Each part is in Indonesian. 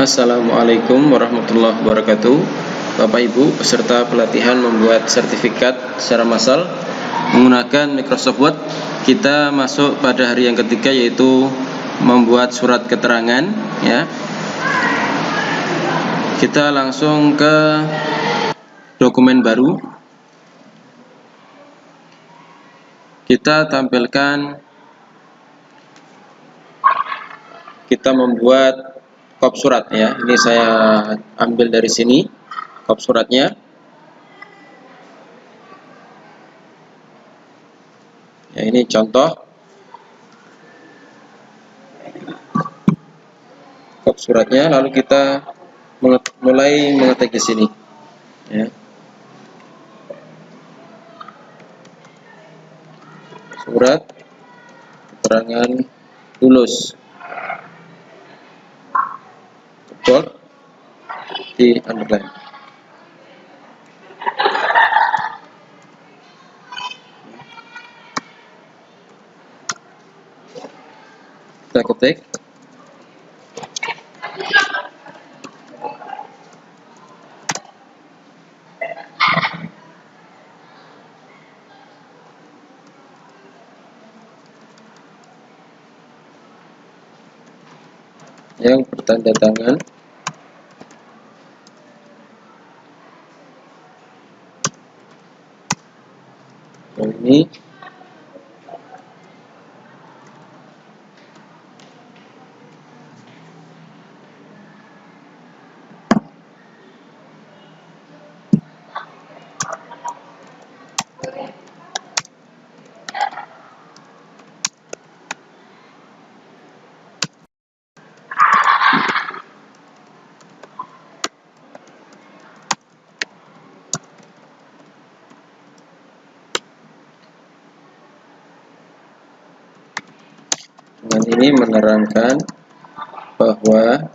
Assalamualaikum warahmatullahi wabarakatuh. Bapak Ibu peserta pelatihan membuat sertifikat secara massal menggunakan Microsoft Word. Kita masuk pada hari yang ketiga, yaitu membuat surat keterangan, ya. Kita langsung ke dokumen baru. Kita tampilkan, kita membuat kop surat, ya. Ini saya ambil dari sini kop suratnya. Ya, ini contoh kop suratnya. Lalu kita mulai mengetik di sini, ya. Surat keterangan lulus, bold di underline. Kita ketik. Yang bertanda tangan ini dengan ini menerangkan bahwa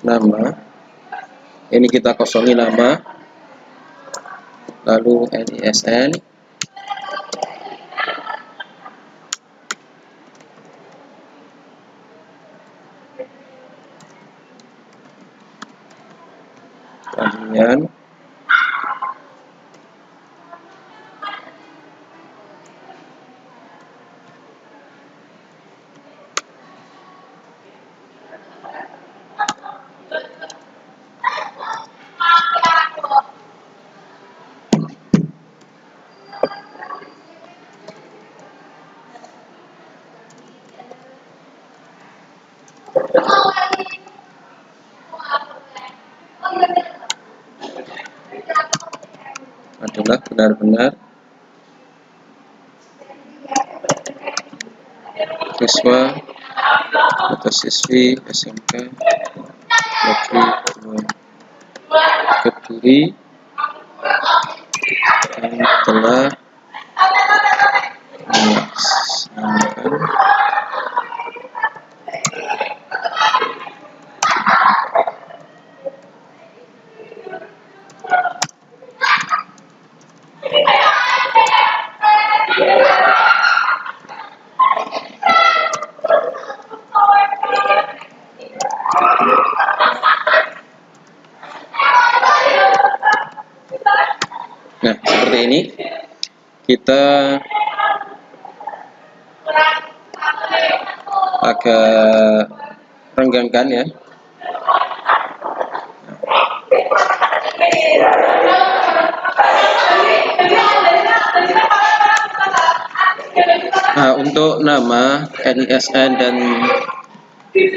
nama ini kita kosongi nama, lalu NISN, kemudian adalah benar-benar siswa atau siswi SMK Negeri 2 Kediri yang telah melaksanakan Nah, seperti ini kita agak renggangkan, ya. Nah, untuk nama NISN dan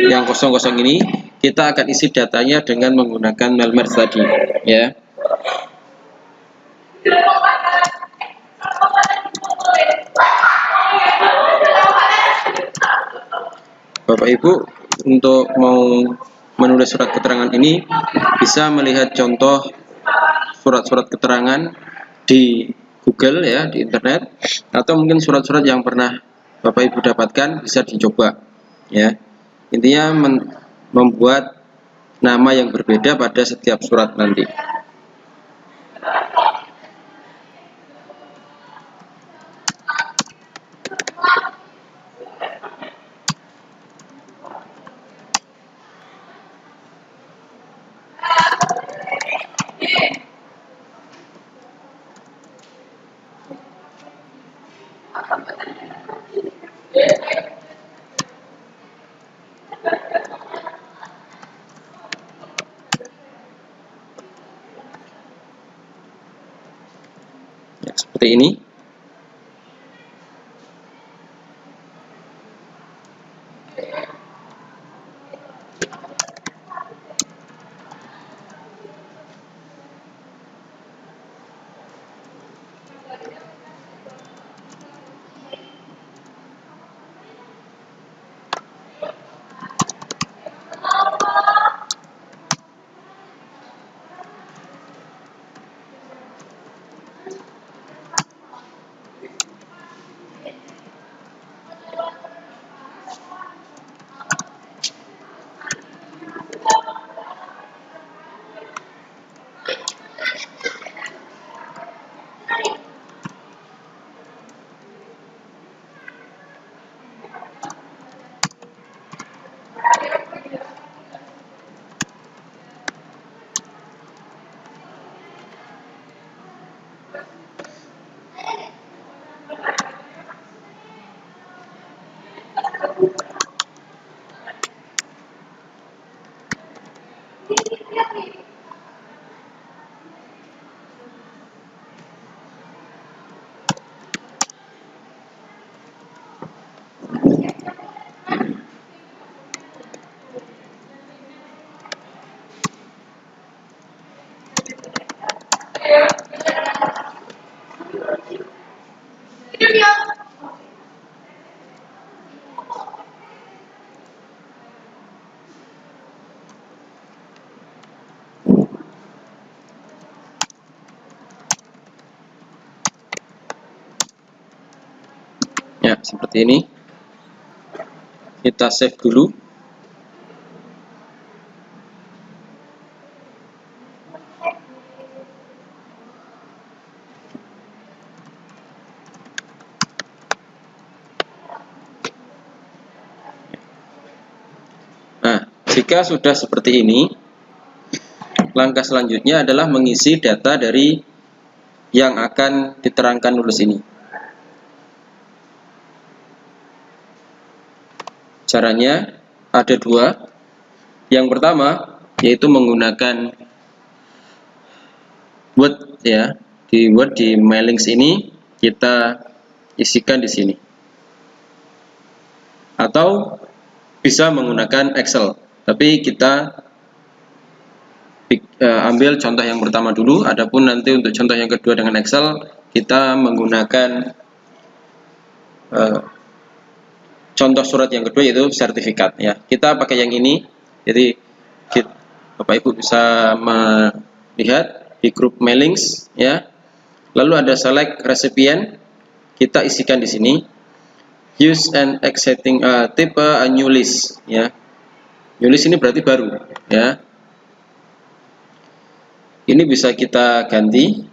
yang kosong-kosong ini kita akan isi datanya dengan menggunakan mail merge tadi, ya. Bapak Ibu untuk mau menulis surat keterangan ini bisa melihat contoh surat-surat keterangan di Google, ya, di internet, atau mungkin surat-surat yang pernah Bapak Ibu dapatkan bisa dicoba, ya. Intinya membuat nama yang berbeda pada setiap surat nanti. Ya, seperti ini. Ya, seperti ini. Kita save dulu. Nah, jika sudah seperti ini, langkah selanjutnya adalah mengisi data dari yang akan diterangkan lulus ini. Caranya ada dua. Yang pertama yaitu menggunakan Word ya. Di Word di Mailings ini kita isikan di sini. Atau bisa menggunakan Excel. Tapi kita ambil contoh yang pertama dulu. Adapun nanti untuk contoh yang kedua dengan Excel kita menggunakan contoh surat yang kedua yaitu sertifikat ya. Kita pakai yang ini. Jadi Bapak Ibu bisa melihat di grup mailings ya. Lalu ada select recipient, kita isikan di sini. Use and exiting type a new list ya. New list ini berarti baru ya. Ini bisa kita ganti.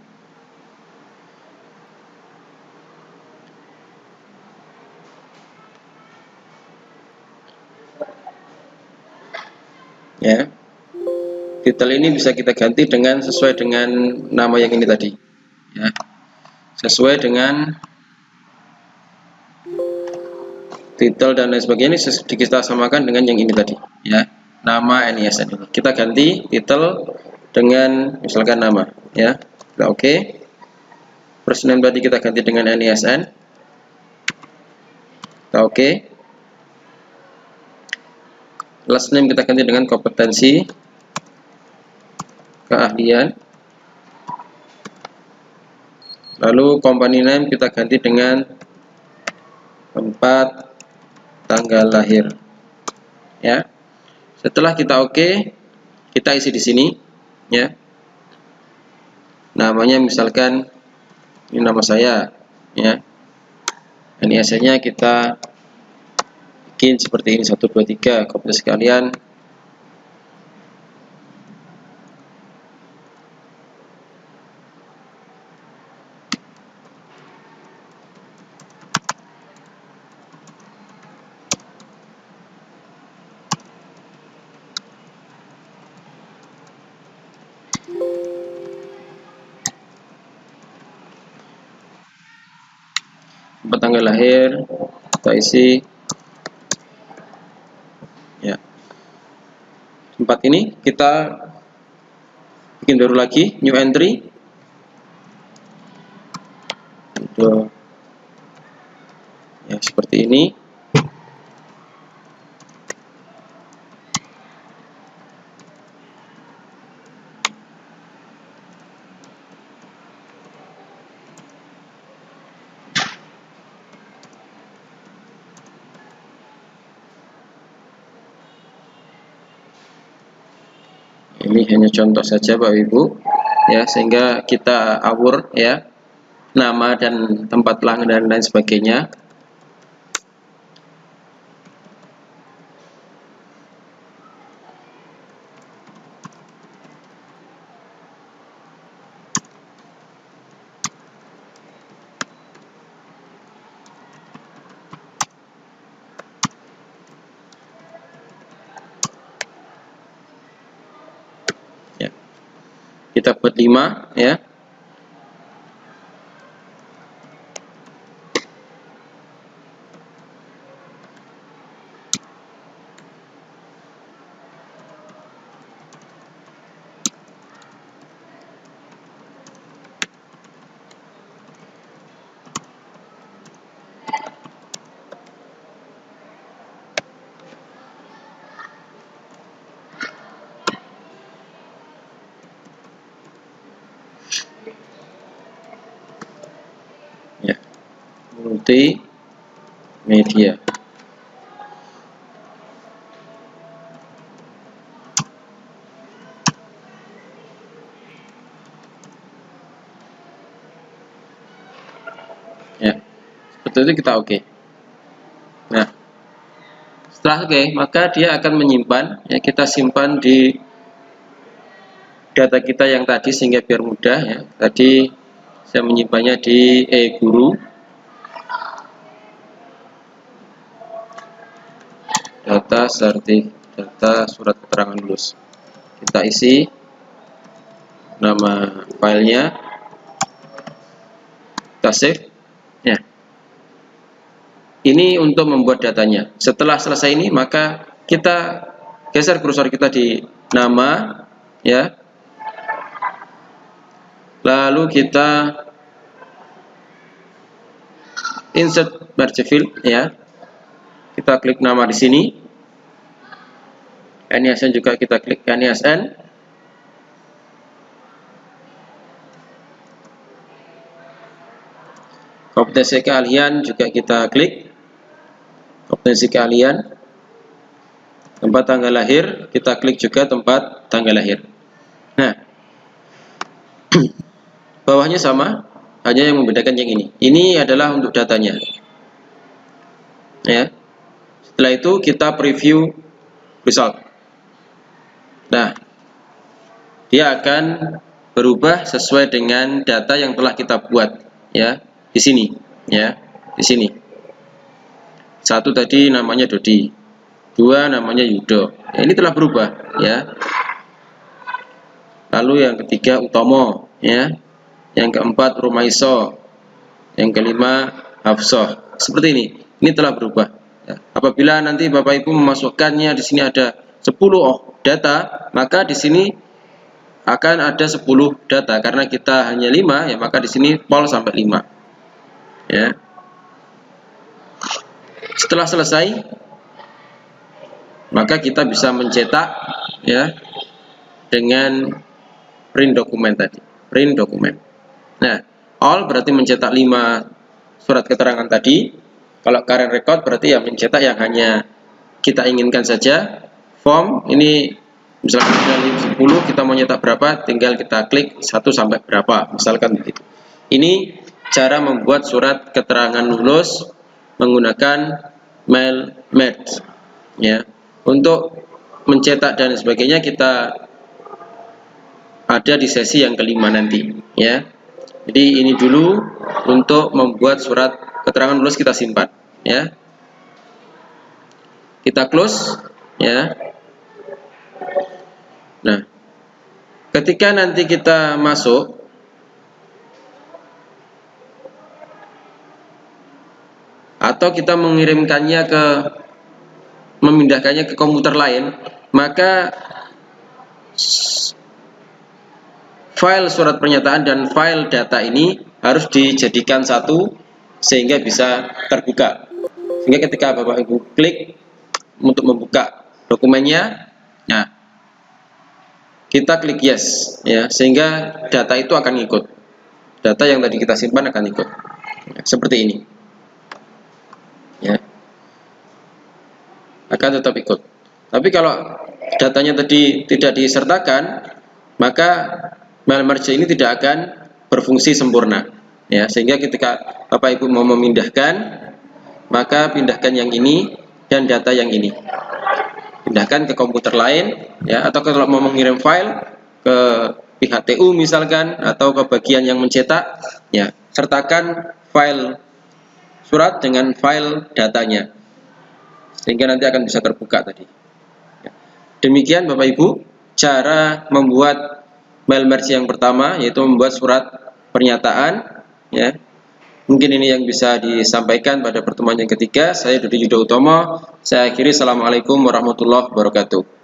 Ya. Titel ini bisa kita ganti dengan sesuai dengan nama yang ini tadi. Ya. Sesuai dengan titel dan lain sebagainya ini kita samakan dengan yang ini tadi ya, nama NISN ini kita ganti titel dengan misalkan nama ya. Kita oke. First name tadi kita ganti dengan NISN, kita oke. Last name kita ganti dengan kompetensi keahlian, lalu company name kita ganti dengan tempat tanggal lahir ya. Setelah kita oke, kita isi di sini ya. Namanya misalkan ini nama saya ya. NISN-nya kita bikin seperti ini 1 2 3 kopi sekalian. tempat tanggal lahir kita isi ya. Tempat ini kita bikin baru lagi, new entry untuk ya seperti ini. Ini hanya contoh saja Bapak Ibu ya, sehingga kita awur ya, nama dan tempat pelanggan dan lain sebagainya. Ya. Kita buat 5 ya. Ya. Multi media. Ya. Seperti itu kita oke. Nah, setelah oke, maka dia akan menyimpan ya, kita simpan di data kita yang tadi sehingga biar mudah ya. Tadi saya menyimpannya di guru data surat keterangan lulus. Kita isi nama filenya, kita save ya. Ini untuk membuat datanya. Setelah selesai ini maka kita geser kursor kita di nama ya, lalu kita insert merge field ya, kita klik nama di sini, NISN juga kita klik NISN, kompetensi keahlian juga kita klik kompetensi keahlian, tempat tanggal lahir kita klik juga tempat tanggal lahir. Nah, bawahnya sama, hanya yang membedakan yang ini. Ini adalah untuk datanya. Ya. Setelah itu kita preview result. Nah, dia akan berubah sesuai dengan data yang telah kita buat ya di sini ya, di sini. 1 tadi namanya Dodi, 2 namanya Yudo. Ya, ini telah berubah ya. Lalu yang ketiga Utomo ya. Yang keempat Rumaiso, yang kelima Hafsoh. Seperti ini. Ini telah berubah. Ya. Apabila nanti Bapak Ibu memasukkannya di sini ada 10 data, maka di sini akan ada 10 data karena kita hanya 5 ya, maka di sini pol sampai 5. Ya. Setelah selesai, maka kita bisa mencetak ya dengan print dokumen tadi, print dokumen. Nah, all berarti mencetak 5 surat keterangan tadi. Kalau current record berarti ya mencetak yang hanya kita inginkan saja. Form ini misalkan dari 10 kita mau nyetak berapa, tinggal kita klik 1 sampai berapa, misalkan begitu. Ini cara membuat surat keterangan lulus menggunakan mail merge ya. Untuk mencetak dan sebagainya kita ada di sesi yang kelima nanti ya. Jadi ini dulu untuk membuat surat keterangan lulus, kita simpan ya. Kita close ya. Nah, ketika nanti kita masuk atau kita memindahkannya ke komputer lain, maka file surat pernyataan dan file data ini harus dijadikan satu sehingga bisa terbuka. Sehingga ketika Bapak Ibu klik untuk membuka dokumennya, nah kita klik yes ya, sehingga data itu akan ikut. Data yang tadi kita simpan akan ikut. Ya, seperti ini. Ya. Akan tetap ikut. Tapi kalau datanya tadi tidak disertakan, maka mail merge ini tidak akan berfungsi sempurna. Ya, sehingga ketika Bapak Ibu mau memindahkan, maka pindahkan yang ini dan data yang ini. Pindahkan ke komputer lain, ya, atau kalau mau mengirim file ke pihak TU misalkan, atau ke bagian yang mencetak, ya, sertakan file surat dengan file datanya, sehingga nanti akan bisa terbuka tadi. Demikian Bapak Ibu cara membuat mail merge yang pertama, yaitu membuat surat pernyataan. Ya, mungkin ini yang bisa disampaikan pada pertemuan yang ketiga. Saya Dodi Yuda Utomo. Saya akhiri. Assalamualaikum warahmatullahi wabarakatuh.